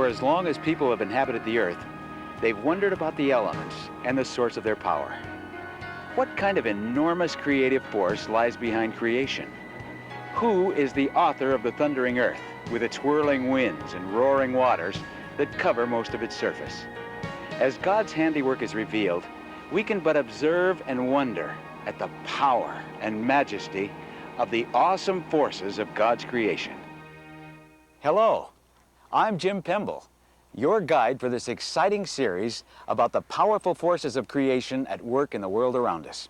For as long as people have inhabited the earth, they've wondered about the elements and the source of their power. What kind of enormous creative force lies behind creation? Who is the author of the thundering earth, with its whirling winds and roaring waters that cover most of its surface? As God's handiwork is revealed, we can but observe and wonder at the power and majesty of the awesome forces of God's creation. Hello, I'm Jim Pemble, your guide for this exciting series about the powerful forces of creation at work in the world around us.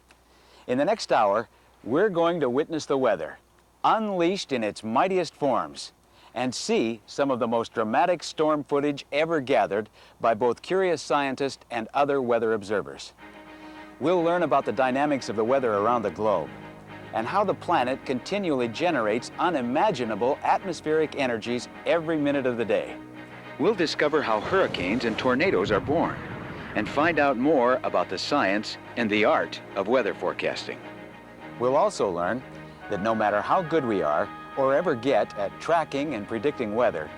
In the next hour, we're going to witness the weather, unleashed in its mightiest forms, and see some of the most dramatic storm footage ever gathered by both curious scientists and other weather observers. We'll learn about the dynamics of the weather around the globe and how the planet continually generates unimaginable atmospheric energies every minute of the day. We'll discover how hurricanes and tornadoes are born and find out more about the science and the art of weather forecasting. We'll also learn that no matter how good we are or ever get at tracking and predicting weather,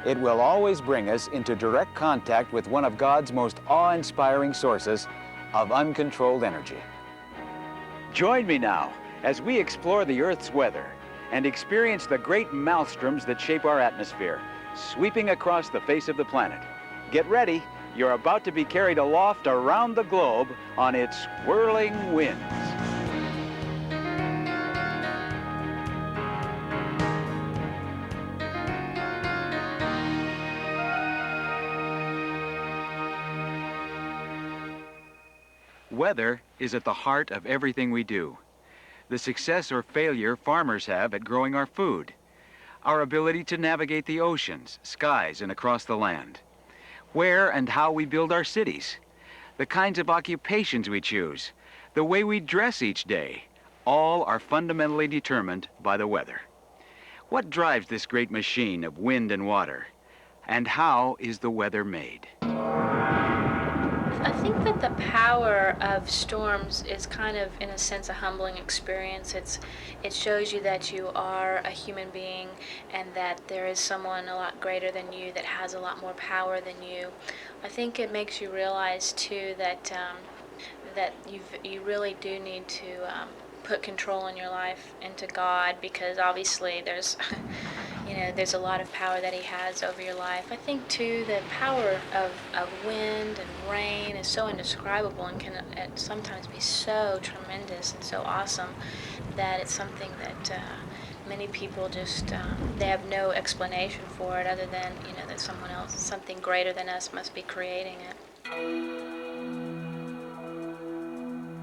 it will always bring us into direct contact with one of God's most awe-inspiring sources of uncontrolled energy. Join me now as we explore the Earth's weather and experience the great maelstroms that shape our atmosphere, sweeping across the face of the planet. Get ready, you're about to be carried aloft around the globe on its whirling winds. Weather is at the heart of everything we do. The success or failure farmers have at growing our food, our ability to navigate the oceans, skies, and across the land, where and how we build our cities, the kinds of occupations we choose, the way we dress each day, all are fundamentally determined by the weather. What drives this great machine of wind and water, and how is the weather made? I think that the power of storms is kind of, in a sense, a humbling experience. It shows you that you are a human being and that there is someone a lot greater than you that has a lot more power than you. I think it makes you realize, too, that you really do need to put control in your life into God, because obviously there's there's a lot of power that he has over your life. I think too the power of wind and rain is so indescribable and can sometimes be so tremendous and so awesome that it's something that many people just they have no explanation for it other than that someone else, something greater than us, must be creating it.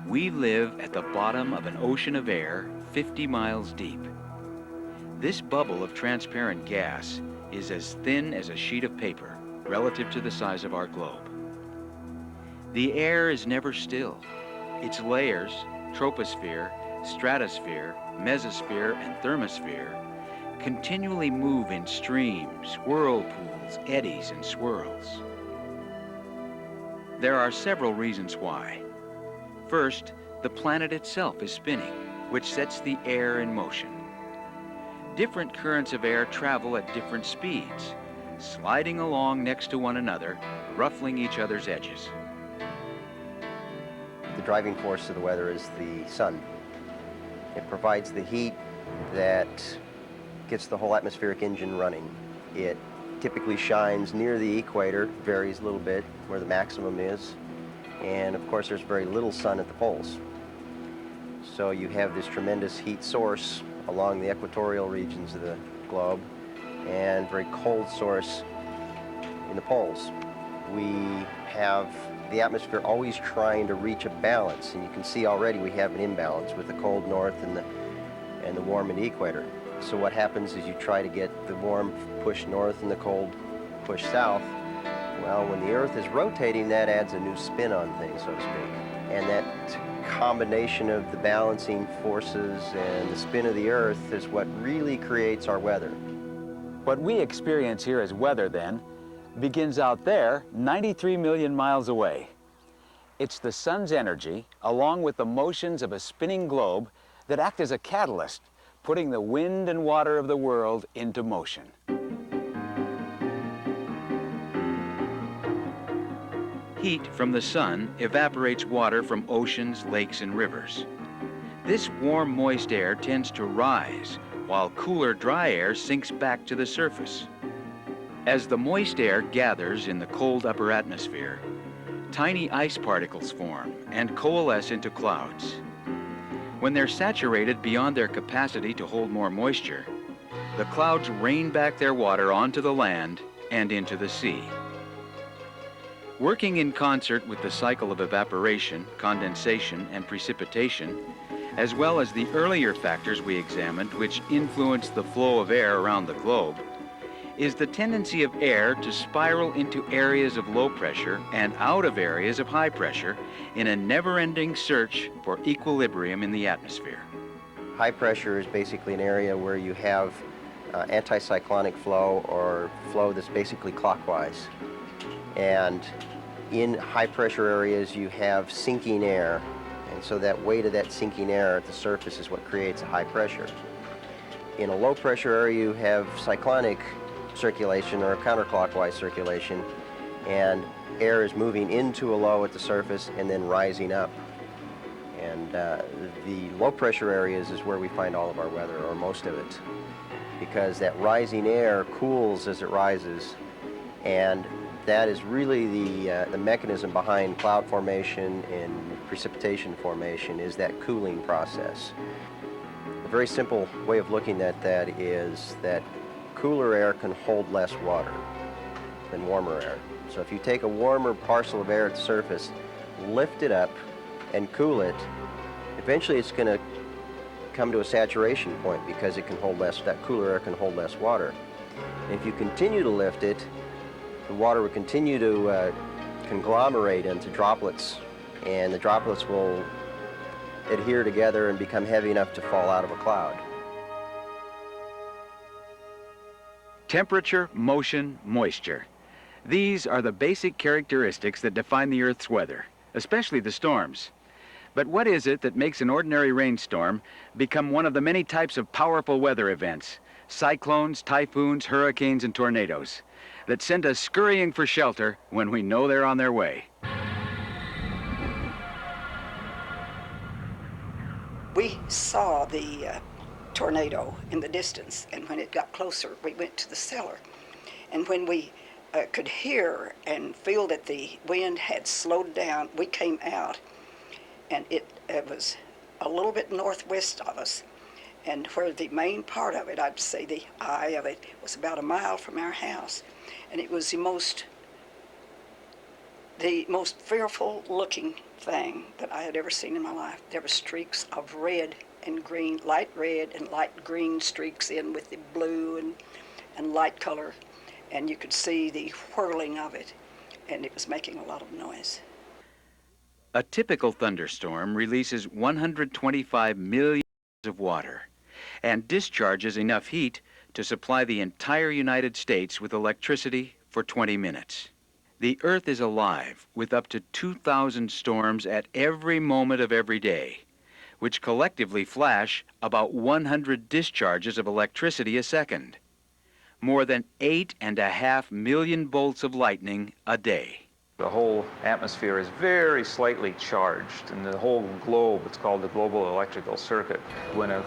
We live at the bottom of an ocean of air 50 miles deep. This bubble of transparent gas is as thin as a sheet of paper relative to the size of our globe. The air is never still. Its layers, troposphere, stratosphere, mesosphere, and thermosphere, continually move in streams, whirlpools, eddies, and swirls. There are several reasons why. First, the planet itself is spinning, which sets the air in motion. Different currents of air travel at different speeds, sliding along next to one another, ruffling each other's edges. The driving force of the weather is the sun. It provides the heat that gets the whole atmospheric engine running. It typically shines near the equator, varies a little bit where the maximum is, and of course there's very little sun at the poles. So you have this tremendous heat source along the equatorial regions of the globe and very cold source in the poles. We have the atmosphere always trying to reach a balance, and you can see already we have an imbalance with the cold north and the warm in the equator. So what happens is you try to get the warm pushed north and the cold pushed south. Well, when the Earth is rotating, that adds a new spin on things, so to speak. And that combination of the balancing forces and the spin of the Earth is what really creates our weather. What we experience here as weather, then, begins out there 93 million miles away. It's the sun's energy, along with the motions of a spinning globe, that act as a catalyst, putting the wind and water of the world into motion. heat from the sun evaporates water from oceans, lakes, and rivers. This warm, moist air tends to rise, while cooler, dry air sinks back to the surface. As the moist air gathers in the cold upper atmosphere, tiny ice particles form and coalesce into clouds. When they're saturated beyond their capacity to hold more moisture, the clouds rain back their water onto the land and into the sea. Working in concert with the cycle of evaporation, condensation, and precipitation, as well as the earlier factors we examined which influence the flow of air around the globe, is the tendency of air to spiral into areas of low pressure and out of areas of high pressure in a never-ending search for equilibrium in the atmosphere. High pressure is basically an area where you have anticyclonic flow, or flow that's basically clockwise. And in high pressure areas you have sinking air, and so that weight of that sinking air at the surface is what creates a high pressure. In a low pressure area you have cyclonic circulation or counterclockwise circulation, and air is moving into a low at the surface and then rising up. And the low pressure areas is where we find all of our weather, or most of it, because that rising air cools as it rises, and that is really the mechanism behind cloud formation and precipitation formation, is that cooling process. A very simple way of looking at that is that cooler air can hold less water than warmer air. So if you take a warmer parcel of air at the surface, lift it up and cool it, eventually it's going to come to a saturation point because it can hold less, that cooler air can hold less water. And if you continue to lift it, the water will continue to conglomerate into droplets, and the droplets will adhere together and become heavy enough to fall out of a cloud. Temperature, motion, moisture. These are the basic characteristics that define the Earth's weather, especially the storms. But what is it that makes an ordinary rainstorm become one of the many types of powerful weather events, cyclones, typhoons, hurricanes, and tornadoes, that send us scurrying for shelter when we know they're on their way? We saw the tornado in the distance, and when it got closer, we went to the cellar. And when we could hear and feel that the wind had slowed down, we came out, and it was a little bit northwest of us, and where the main part of it, I'd say the eye of it, was about a mile from our house, and it was the most fearful looking thing that I had ever seen in my life. There were streaks of red and green, light red and light green streaks in with the blue and light color, and you could see the whirling of it, and it was making a lot of noise. A typical thunderstorm releases 125 million of water and discharges enough heat to supply the entire United States with electricity for 20 minutes. The Earth is alive with up to 2,000 storms at every moment of every day, which collectively flash about 100 discharges of electricity a second. More than 8.5 million bolts of lightning a day. The whole atmosphere is very slightly charged, and the whole globe, it's called the global electrical circuit. When a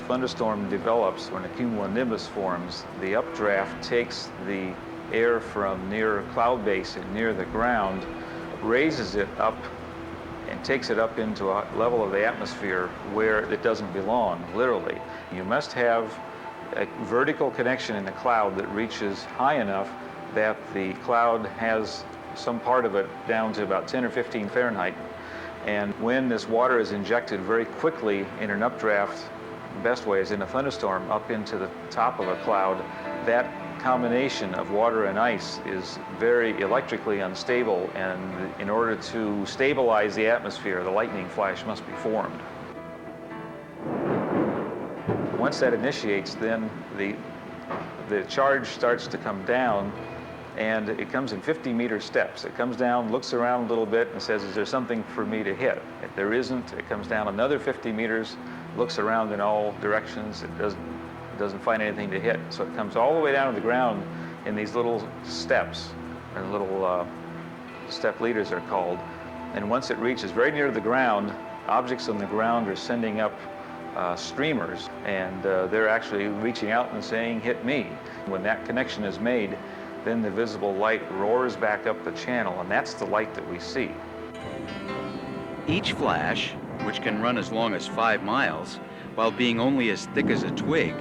thunderstorm develops, when a cumulonimbus forms, the updraft takes the air from near cloud base and near the ground, raises it up and takes it up into a level of the atmosphere where it doesn't belong, literally. You must have a vertical connection in the cloud that reaches high enough that the cloud has some part of it down to about 10 or 15 Fahrenheit. And when this water is injected very quickly in an updraft, the best way is in a thunderstorm, up into the top of a cloud, that combination of water and ice is very electrically unstable, and in order to stabilize the atmosphere, the lightning flash must be formed. Once that initiates, then the charge starts to come down, and it comes in 50-meter steps. It comes down, looks around a little bit, and says, is there something for me to hit? If there isn't, it comes down another 50 meters, looks around in all directions. It doesn't find anything to hit. So it comes all the way down to the ground in these little steps and little step leaders are called. And once it reaches very near the ground, objects on the ground are sending up streamers, and they're actually reaching out and saying, "Hit me." When that connection is made, then the visible light roars back up the channel, and that's the light that we see. Each flash, which can run as long as 5 miles, while being only as thick as a twig,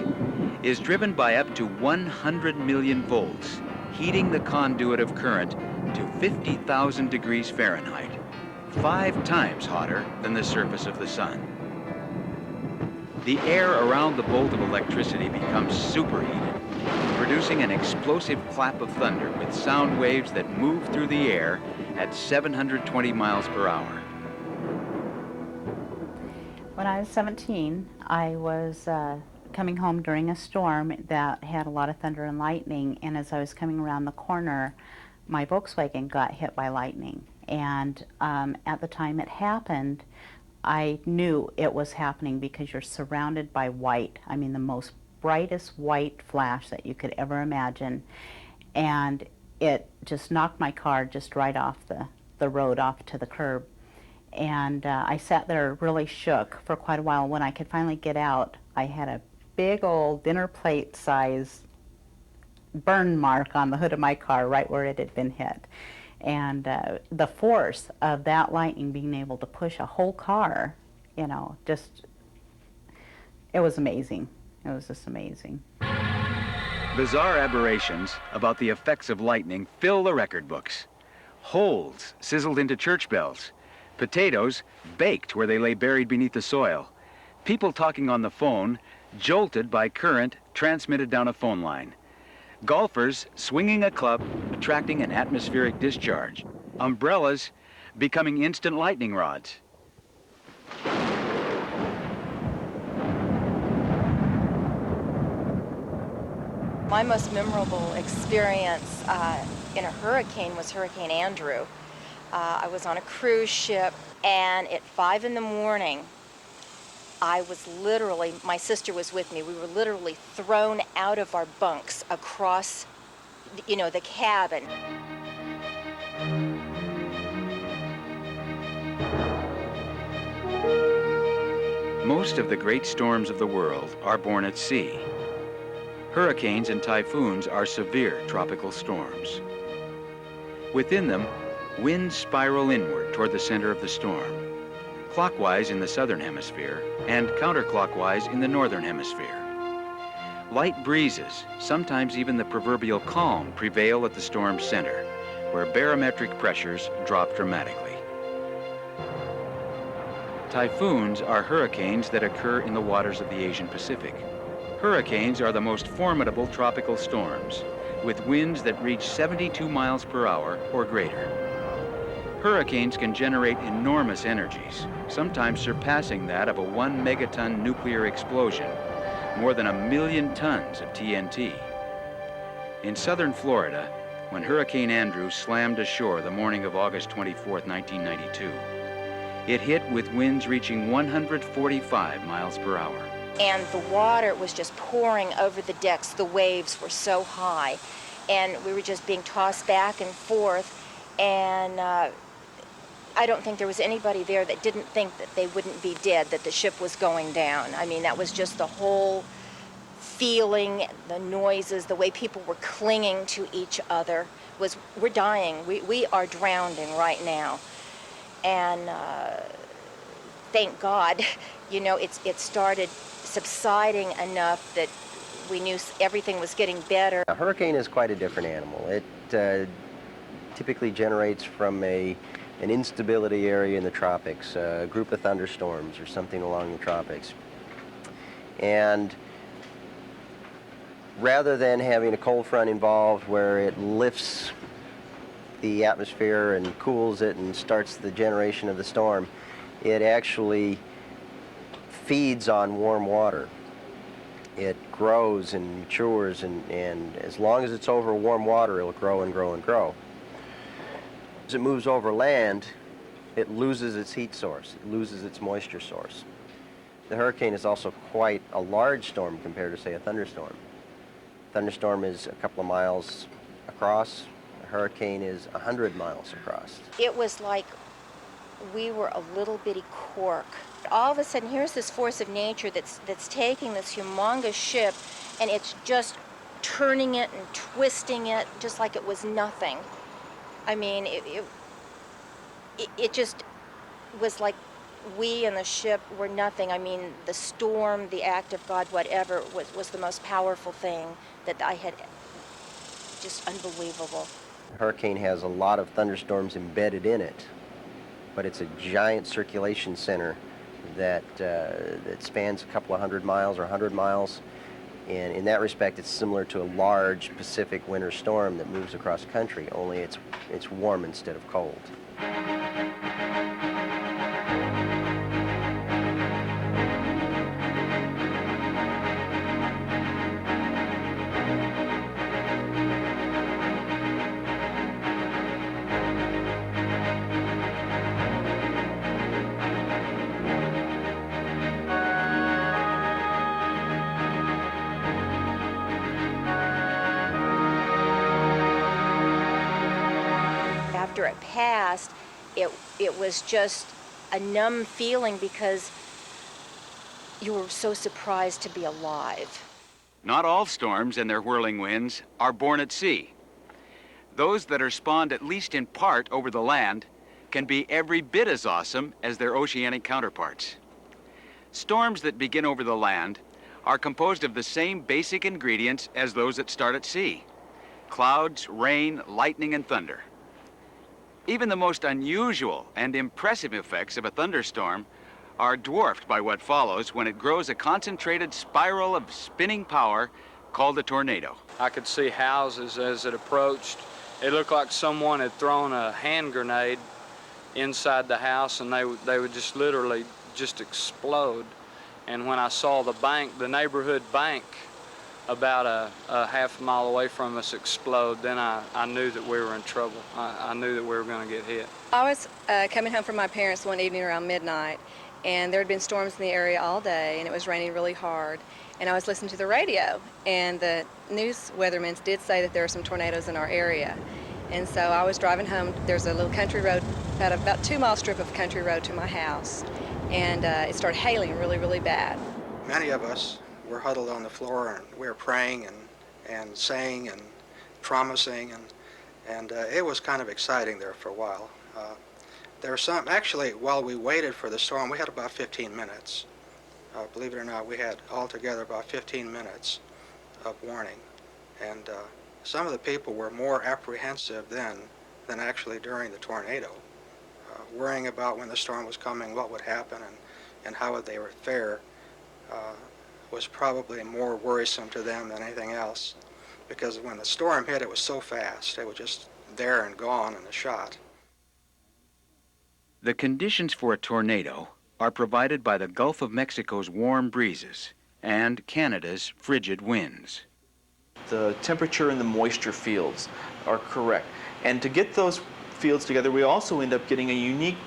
is driven by up to 100 million volts, heating the conduit of current to 50,000 degrees Fahrenheit, 5 times hotter than the surface of the sun. The air around the bolt of electricity becomes superheated, producing an explosive clap of thunder with sound waves that move through the air at 720 miles per hour. When I was 17, I was coming home during a storm that had a lot of thunder and lightning, and as I was coming around the corner, my Volkswagen got hit by lightning. And at the time it happened, I knew it was happening because you're surrounded by white. I mean, the most brightest white flash that you could ever imagine. And it just knocked my car just right off the road, off to the curb. And I sat there really shook for quite a while. When I could finally get out, I had a big old dinner plate size burn mark on the hood of my car right where it had been hit. And the force of that lightning being able to push a whole car, you know, just, it was amazing. It was just amazing. Bizarre aberrations about the effects of lightning fill the record books. Holes sizzled into church bells. Potatoes baked where they lay buried beneath the soil. People talking on the phone, jolted by current transmitted down a phone line. Golfers swinging a club, attracting an atmospheric discharge. Umbrellas becoming instant lightning rods. My most memorable experience in a hurricane was Hurricane Andrew. I was on a cruise ship, and at 5 in the morning, I was literally, my sister was with me, we were literally thrown out of our bunks across, you know, the cabin. Most of the great storms of the world are born at sea. Hurricanes and typhoons are severe tropical storms. Within them, winds spiral inward toward the center of the storm, clockwise in the southern hemisphere and counterclockwise in the northern hemisphere. Light breezes, sometimes even the proverbial calm, prevail at the storm's center, where barometric pressures drop dramatically. Typhoons are hurricanes that occur in the waters of the Asian Pacific. Hurricanes are the most formidable tropical storms, with winds that reach 72 miles per hour or greater. Hurricanes can generate enormous energies, sometimes surpassing that of a 1 megaton nuclear explosion, more than 1 million tons of TNT. In southern Florida, when Hurricane Andrew slammed ashore the morning of August 24, 1992, it hit with winds reaching 145 miles per hour. And the water was just pouring over the decks. The waves were so high, and we were just being tossed back and forth. And I don't think there was anybody there that didn't think that they wouldn't be dead, that the ship was going down. I mean, that was just the whole feeling, the noises, the way people were clinging to each other was, we're dying. We are drowning right now. And thank God, you know, it started subsiding enough that we knew everything was getting better. A hurricane is quite a different animal. It typically generates from an instability area in the tropics, a group of thunderstorms or something along the tropics. And rather than having a cold front involved where it lifts the atmosphere and cools it and starts the generation of the storm, it actually feeds on warm water. It grows and matures, and as long as it's over warm water, it'll grow and grow and grow. As it moves over land, it loses its heat source, it loses its moisture source. The hurricane is also quite a large storm compared to, say, a thunderstorm. A thunderstorm is a couple of miles across. A hurricane is 100 miles across. It was like we were a little bitty cork. All of a sudden, here's this force of nature that's taking this humongous ship, and it's just turning it and twisting it just like it was nothing. I mean, it just was like we and the ship were nothing. I mean, the storm, the act of God, whatever, was the most powerful thing that I had. Just unbelievable. The hurricane has a lot of thunderstorms embedded in it, but it's a giant circulation center that spans a couple of 100 miles or 100 miles. And in that respect, it's similar to a large Pacific winter storm that moves across country, only it's warm instead of cold. After it passed, it was just a numb feeling because you were so surprised to be alive. Not all storms and their whirling winds are born at sea. Those that are spawned at least in part over the land can be every bit as awesome as their oceanic counterparts. Storms that begin over the land are composed of the same basic ingredients as those that start at sea: clouds, rain, lightning, and thunder. Even the most unusual and impressive effects of a thunderstorm are dwarfed by what follows when it grows a concentrated spiral of spinning power called a tornado. I could see houses as it approached. It looked like someone had thrown a hand grenade inside the house, and they would just literally just explode. And when I saw the bank, the neighborhood bank, about a half a mile away from us explode, then I knew that we were in trouble. I knew that we were going to get hit. I was coming home from my parents one evening around midnight, and there had been storms in the area all day, and it was raining really hard. And I was listening to the radio, and the news weathermen did say that there were some tornadoes in our area. And so I was driving home. There's a little country road, about 2 mile strip of country road to my house, and it started hailing really, really bad. Many of us were huddled on the floor, and we were praying and saying and promising, and it was kind of exciting there for a while. There was actually, while we waited for the storm, we had about 15 minutes. Believe it or not, we had altogether about 15 minutes of warning. And some of the people were more apprehensive then than actually during the tornado, worrying about when the storm was coming, what would happen, and how would they fare. Was probably more worrisome to them than anything else, because when the storm hit, it was so fast. It was just there and gone in a shot. The conditions for a tornado are provided by the Gulf of Mexico's warm breezes and Canada's frigid winds. The temperature and the moisture fields are correct. And to get those fields together, we also end up getting a unique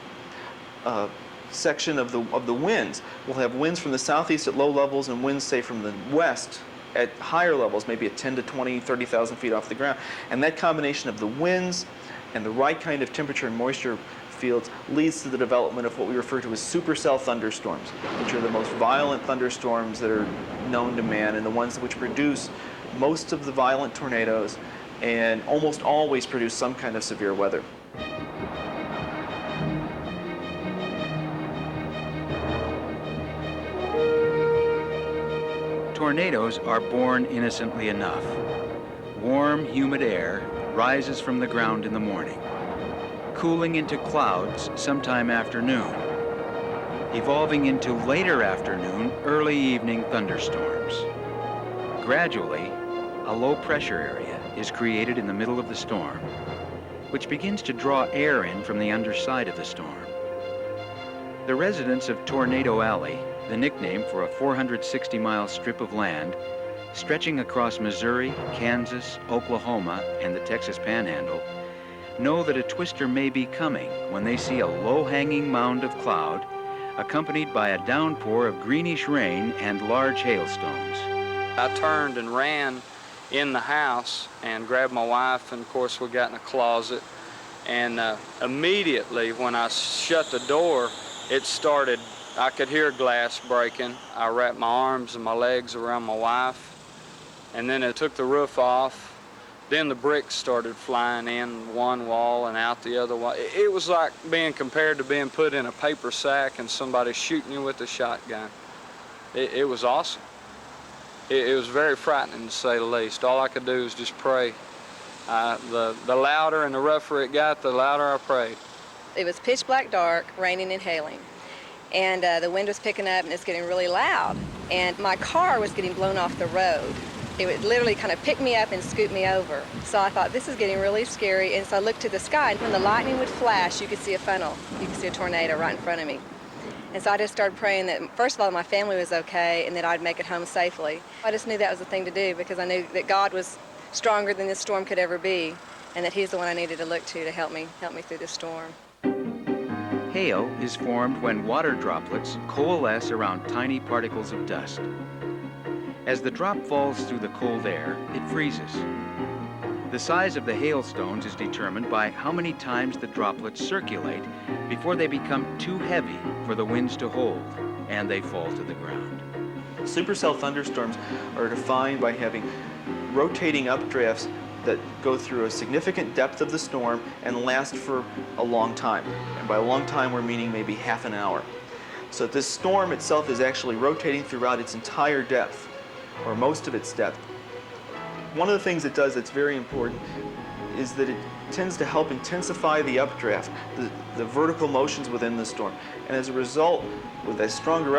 section of the winds. We'll have winds from the southeast at low levels and winds, say, from the west at higher levels, maybe at 10 to 20, 30,000 feet off the ground. And that combination of the winds and the right kind of temperature and moisture fields leads to the development of what we refer to as supercell thunderstorms, which are the most violent thunderstorms that are known to man and the ones which produce most of the violent tornadoes and almost always produce some kind of severe weather. Tornadoes are born innocently enough. Warm, humid air rises from the ground in the morning, cooling into clouds sometime after noon, evolving into later afternoon, early evening thunderstorms. Gradually, a low pressure area is created in the middle of the storm, which begins to draw air in from the underside of the storm. The residents of Tornado Alley, the nickname for a 460-mile strip of land stretching across Missouri, Kansas, Oklahoma, and the Texas Panhandle, know that a twister may be coming when they see a low-hanging mound of cloud accompanied by a downpour of greenish rain and large hailstones. I turned and ran in the house and grabbed my wife, and of course we got in a closet. And immediately when I shut the door, it started, I could hear glass breaking. I wrapped my arms and my legs around my wife, and then it took the roof off. Then the bricks started flying in one wall and out the other wall. It was like being compared to being put in a paper sack and somebody shooting you with a shotgun. It was awesome. It was very frightening, to say the least. All I could do was just pray. The louder and the rougher it got, the louder I prayed. It was pitch black dark, raining and hailing. And the wind was picking up and it's getting really loud. And my car was getting blown off the road. It would literally kind of pick me up and scoot me over. So I thought, this is getting really scary. And so I looked to the sky, and when the lightning would flash, you could see a funnel. You could see a tornado right in front of me. And so I just started praying that, first of all, my family was okay and that I'd make it home safely. I just knew that was the thing to do, because I knew that God was stronger than this storm could ever be, and that He's the one I needed to look to help me through this storm. Hail is formed when water droplets coalesce around tiny particles of dust. As the drop falls through the cold air, it freezes. The size of the hailstones is determined by how many times the droplets circulate before they become too heavy for the winds to hold, and they fall to the ground. Supercell thunderstorms are defined by having rotating updrafts that go through a significant depth of the storm and last for a long time. And by a long time, we're meaning maybe half an hour. So this storm itself is actually rotating throughout its entire depth, or most of its depth. One of the things it does that's very important is that it tends to help intensify the updraft, the vertical motions within the storm. And as a result, with a stronger